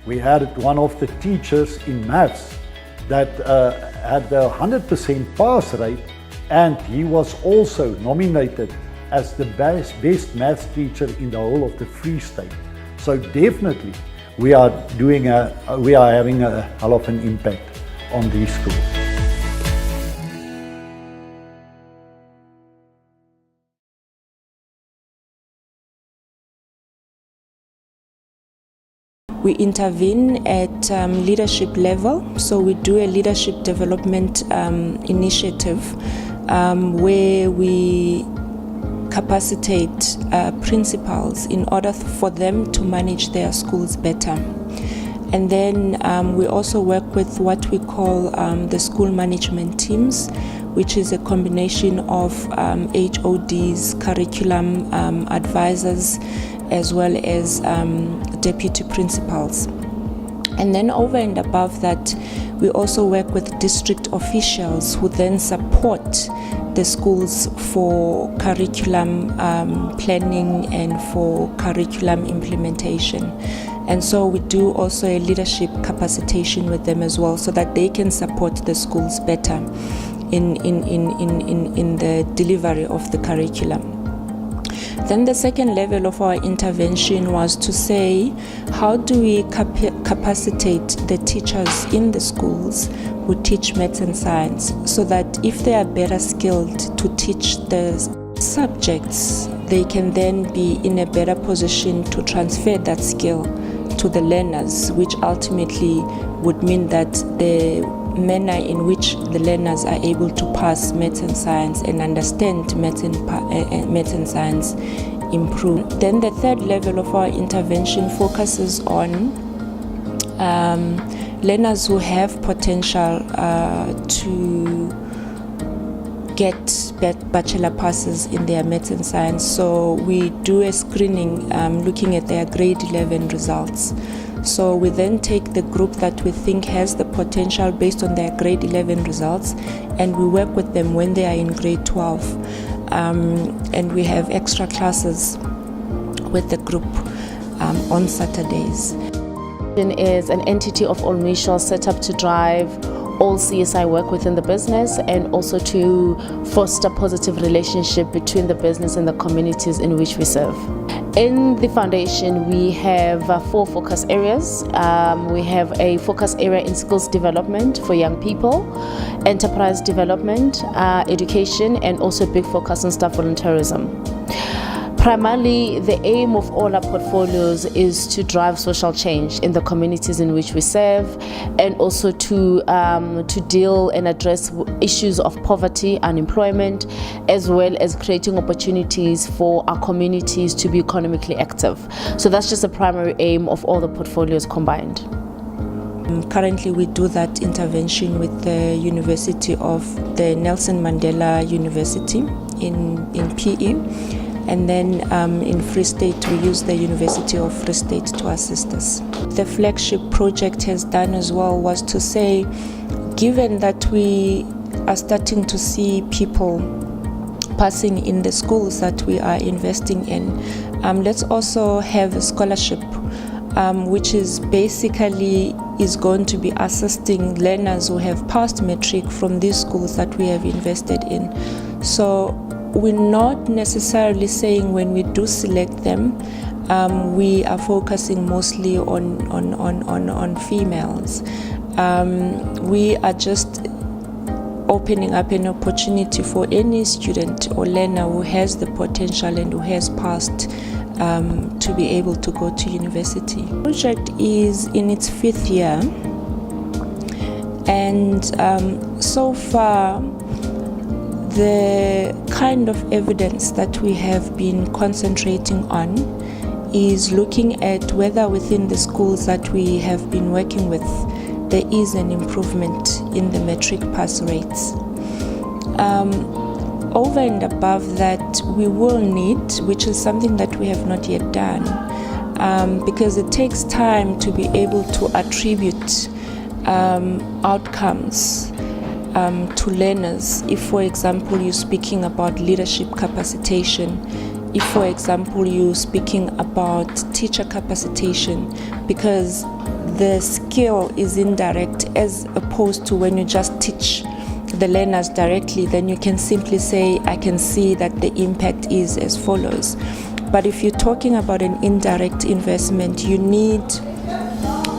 We had one of the teachers in maths that had a 100% pass rate, and he was also nominated as the best maths teacher in the whole of the Free State. So definitely we are having a hell of an impact on these schools. We intervene at leadership level, so we do a leadership development initiative where we capacitate principals in order for them to manage their schools better. And then we also work with what we call the school management teams, which is a combination of HODs, curriculum advisors, as well as deputy principals. And then over and above that, we also work with district officials who then support the schools for curriculum planning and for curriculum implementation. And so we do also a leadership capacitation with them as well, so that they can support the schools better in the delivery of the curriculum. Then the second level of our intervention was to say, how do we capacitate the teachers in the schools who teach maths and science, so that if they are better skilled to teach the subjects, they can then be in a better position to transfer that skill to the learners, which ultimately would mean that the manner in which the learners are able to pass maths and science and understand maths and science improve. Then the third level of our intervention focuses on learners who have potential to get bachelor passes in their maths and science. So we do a screening looking at their grade 11 results. So we then take the group that we think has the potential based on their grade 11 results, and we work with them when they are in grade 12. And we have extra classes with the group on Saturdays. Is an entity of All Mutual set up to drive all CSI work within the business, and also to foster positive relationship between the business and the communities in which we serve. In the foundation, we have 4 focus areas. We have a focus area in skills development for young people, enterprise development, education, and also a big focus on staff volunteerism. Primarily, the aim of all our portfolios is to drive social change in the communities in which we serve, and also to deal and address issues of poverty, unemployment, as well as creating opportunities for our communities to be economically active. So that's just a primary aim of all the portfolios combined. Currently, we do that intervention with the University of the Nelson Mandela University in PE. And then in Free State, we use the University of Free State to assist us. The flagship project has done as well was to say, given that we are starting to see people passing in the schools that we are investing in, let's also have a scholarship which is basically going to be assisting learners who have passed matric from these schools that we have invested in. So we're not necessarily saying when we do select them, we are focusing mostly on females. We are just opening up an opportunity for any student or learner who has the potential and who has passed to be able to go to university. The project is in its 5th year, and so far the kind of evidence that we have been concentrating on is looking at whether within the schools that we have been working with there is an improvement in the matric pass rates. Over and above that, we will need, which is something that we have not yet done, because it takes time to be able to attribute outcomes to learners. If, for example, you're speaking about leadership capacitation, if, for example, you're speaking about teacher capacitation, because the skill is indirect as opposed to when you just teach the learners directly, then you can simply say, I can see that the impact is as follows. But if you're talking about an indirect investment, you need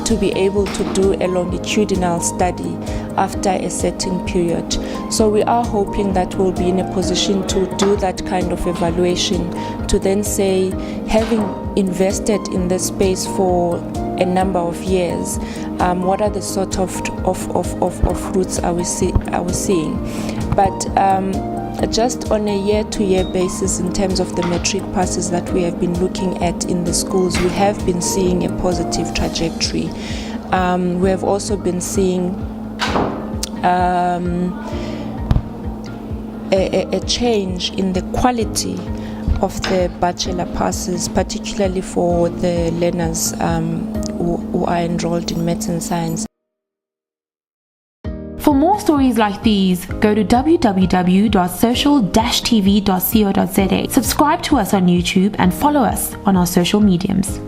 to be able to do a longitudinal study after a certain period. So we are hoping that we'll be in a position to do that kind of evaluation, to then say, having invested in this space for a number of years, what are the sort of fruits are we seeing? But just on a year-to-year basis, in terms of the metric passes that we have been looking at in the schools, we have been seeing a positive trajectory. We have also been seeing a change in the quality of the bachelor passes, particularly for the learners who are enrolled in medicine science. For more stories like these, go to www.social-tv.co.za. Subscribe to us on YouTube and follow us on our social mediums.